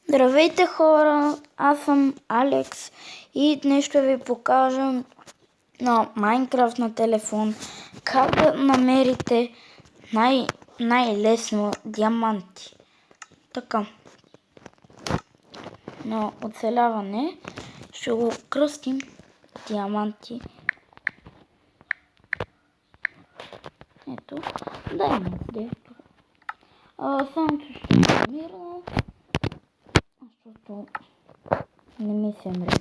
Здравейте хора, аз съм Алекс и днес ще ви покажа на Майнкрафт на телефон как да намерите най-лесно диаманти. Така, на оцеляване ще го кръстим диаманти. Ето, дай ми дето. Само че ще намира, защото не ми се мре.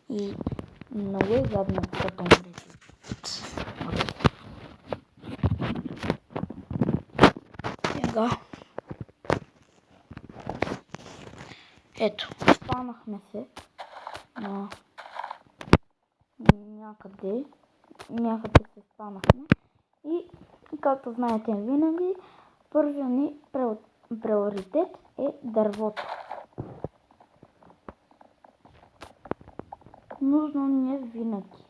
И много е гадно, като мре. Сега. Ето, спанахме се на някъде се спанахме и както знаете винаги, първият ни приоритет е дървото. Нужно ни е винаги.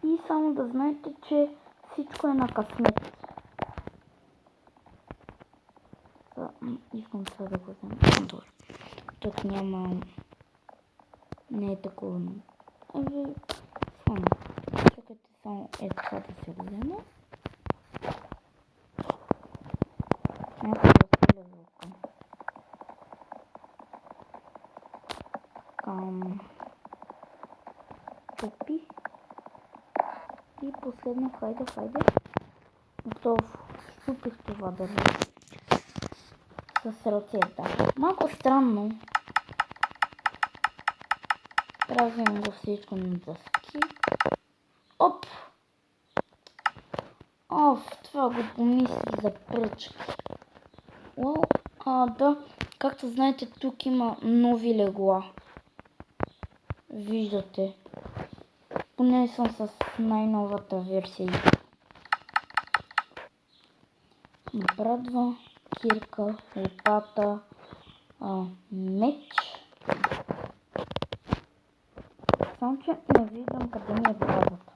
И само да знаете, че всичко е на късмет. Искам това да го взема. Добре. Тук няма... Не е такова. Само. Чакайте само това да се взема. Някой да хвиля звука. Топи. И последно, хайде. Готово. Щупих това дърво. С ръцете. Малко странно. Правим го всичко на дъски. Оп! Това го помислих за пръчки. Да, както знаете, тук има нови легла. Виждате. Поне съм с най-новата версия. Брадва, кирка, лопата, меч. Само че не виждам къде ми е брадвата.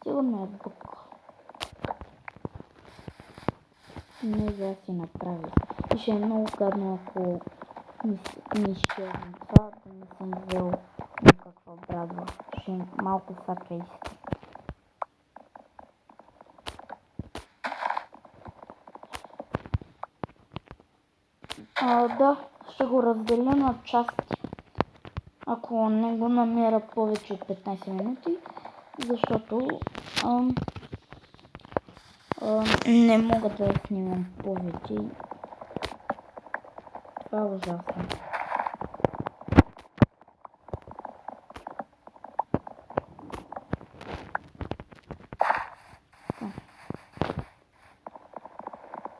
Сигурно е бук. Не да си направя. И ще е много гадно, ако ми изчезне това, да не съм взел никаква брадва. Ще е малко сакейски. Да, ще го разделя на части. Ако не го намеря повече от 15 минути, защото не мога да снимам повече. Това е ужасно.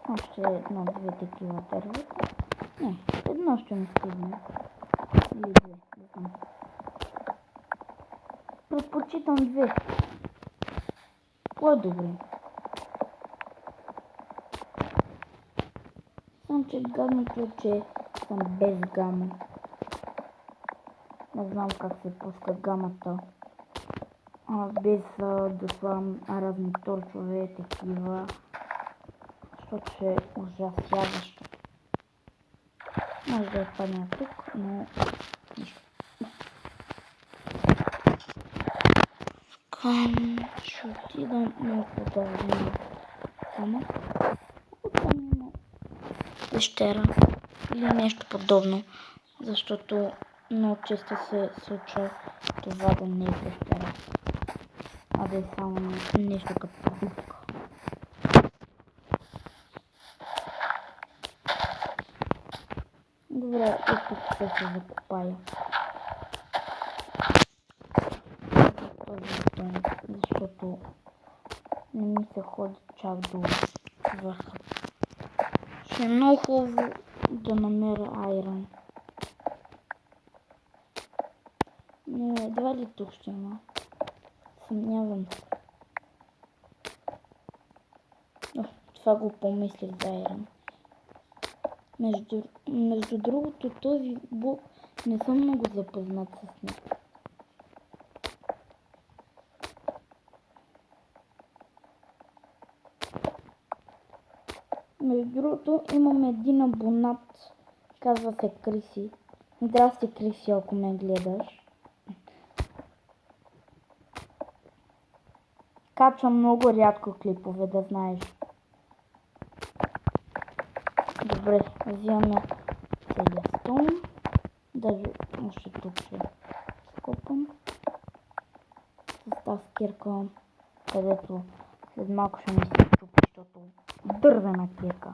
Още едно-две такива дървета. Не, едно ще ми стигне. Или две, не знам. Предпочитам две. По-добре. Само че гадното е, че съм без гама. Не знам как се пуска гамата. Без да слагам разни торчове, такива. Защото ще е ужасяващо. Може да отпадне тук, но нищо. Ще отидам малко по-долу. Оттам има пещера или нещо подобно, защото много често се случва това да не е пещера, а да е само нещо като дупка. Добре, и тук ще се закопая. Защото не ми се ходи чак до върха. Ще е много хубаво да намеря айрон. Но едва ли тук ще има. Съмнявам се. Това го помислих за айрон. Между другото, този блок не съм много запознат с него. Между другото, имам един абонат. Казва се Криси. Здрасти, Криси, ако ме гледаш. Качвам много рядко клипове, да знаеш. Добре, взимаме целия стон. Даже още тук ще копам. С тази кирка, където след малко ще ми се чупи, защото дървена кирка.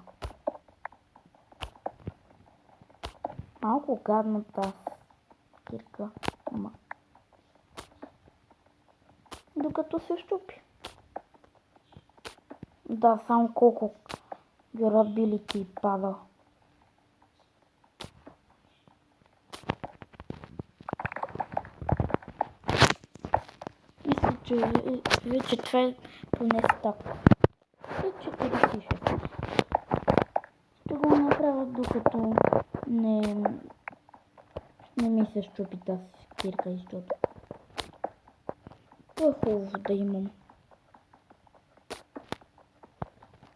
Малко гадна тази кирка, ама докато се щупи. Да, само колко durability пада. Мисля, че вече това е поне стак. И 46. Ще го направя докато не ми се щупи тази кирка, защото то е хубаво да имам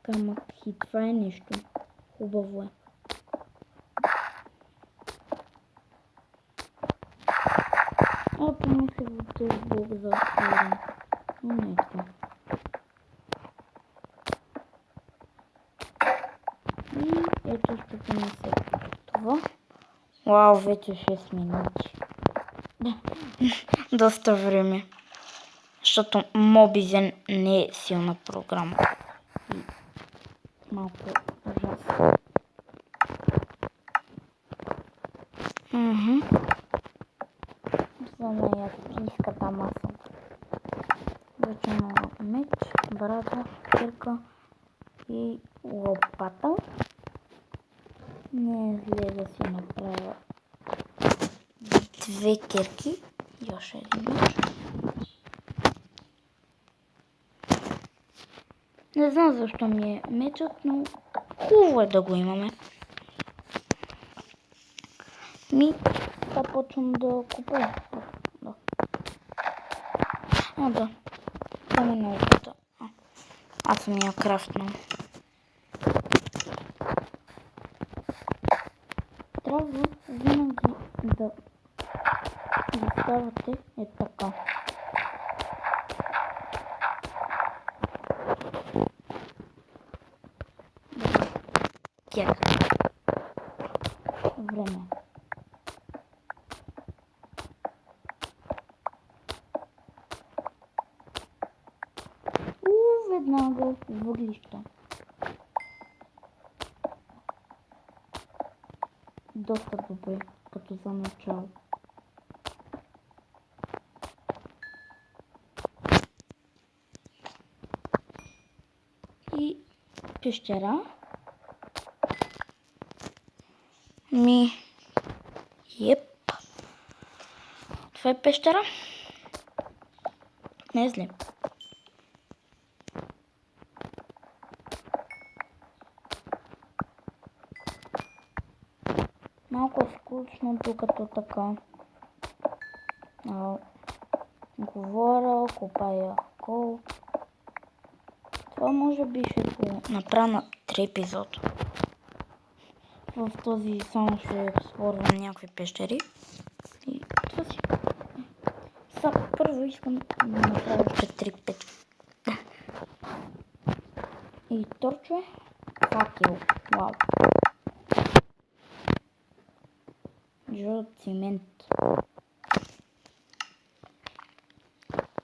камък и това е нещо хубаво е. Помислих в този блок за айрон, но не е така. И ето ще понесе това. Вау, вече 6 минути. Доста време. Защото Mobizen не е силна програма. И малко ужасно. За неяпийската маса. Вече има меч, брада, кирка и лопата. Не е зле да си направя 2 кирки и още един меч. Не знам защо ми е мечът, но хубаво е да го имаме. Сега почвам да купувам. Да. Там е науката. Аз съм я крафтнал. Трябва винаги да ставате е така. Кек. Време. Веднага въглища. Доста добре, като за начало. И пещера. Еп. Това е пещера. Не е зле. Малко скучно, докато така говоря, копая кол. Това може би ще го направя на 3 епизода. В този само ще експлорвам някакви пещери. И това си. Сега първо искам да направя още 3 печки. И торчове. Факел. Вау. Жълт цимент.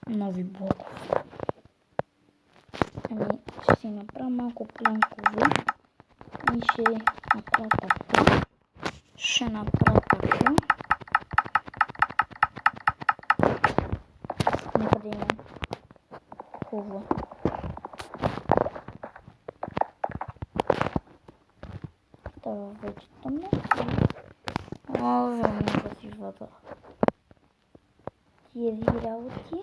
Нови блокове. Ще си направя малко планкове. И ще направя така. Ще направя така. Нека да имам хубаво. Това вече тъмно. Време да си вада тези работи.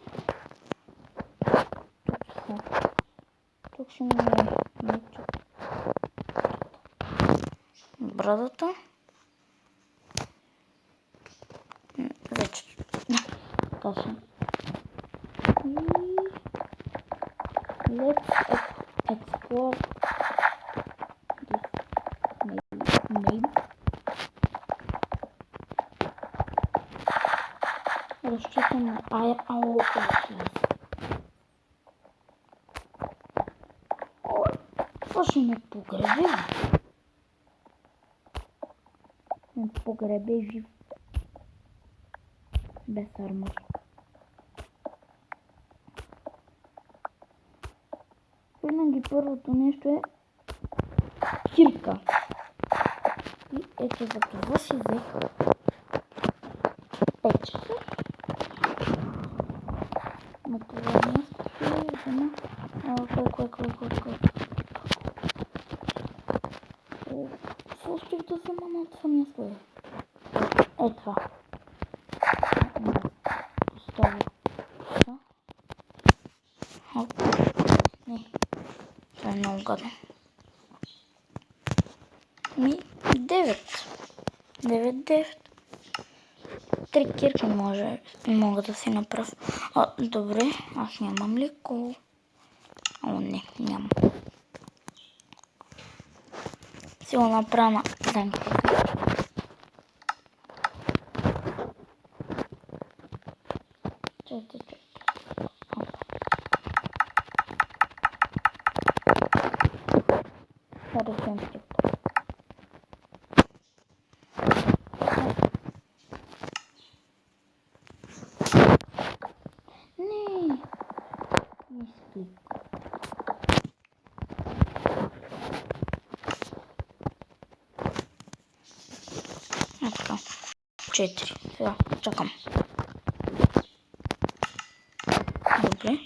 Тук ще ми мечат брадата. Вече така ще. Let's explore this разчитам на Ая. Ало, това ще ме погребе. Ме погребе жив. Без армор. Винаги първото нещо е кирка. И ето за това си взех печка. На това място си взема... Кой? Какво успих да взема на това място? Е това. Поставя. Не. Това е много гадно. 9. 9. 3 кирки мога да си направя. Добре, аз нямам ли кол? Не, нямам. Си го направя на земка. Чакай. Земки. Не спи. Ето. 4. Сега, чакам. Добре.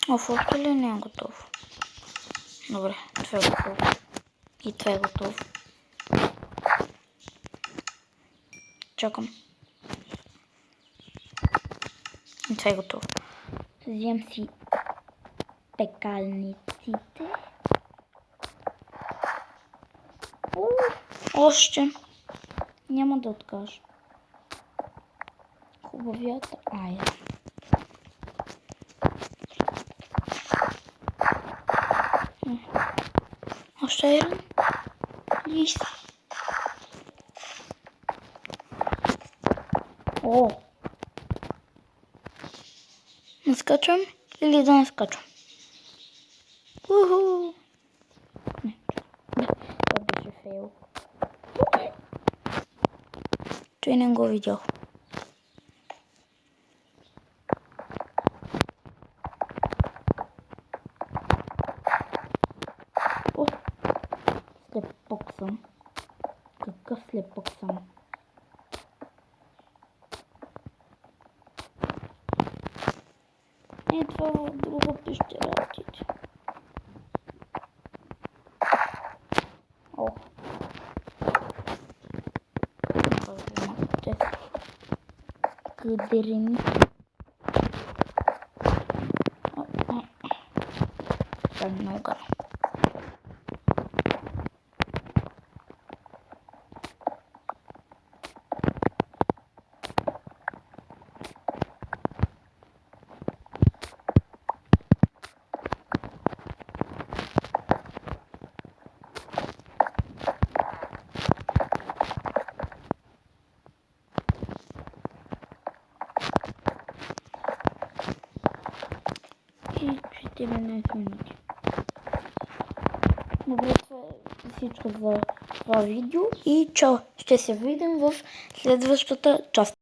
Още ли не е готов? Добре, това е готово. И това е готово. Чакам. И това е готово. Вземам си пекалниците. Още. Няма да откажа. Хубавията Ая. Още един лист. Не скачам или да не скачам? Уху! Не, това беше фейл. Той не го видял. Слепок съм. Какъв слепок съм? Това в друга пещера. Кадерини. Това е много гадно. И 14 минути. Добре, това е всичко за това видео и чао! Ще се видим в следващата част.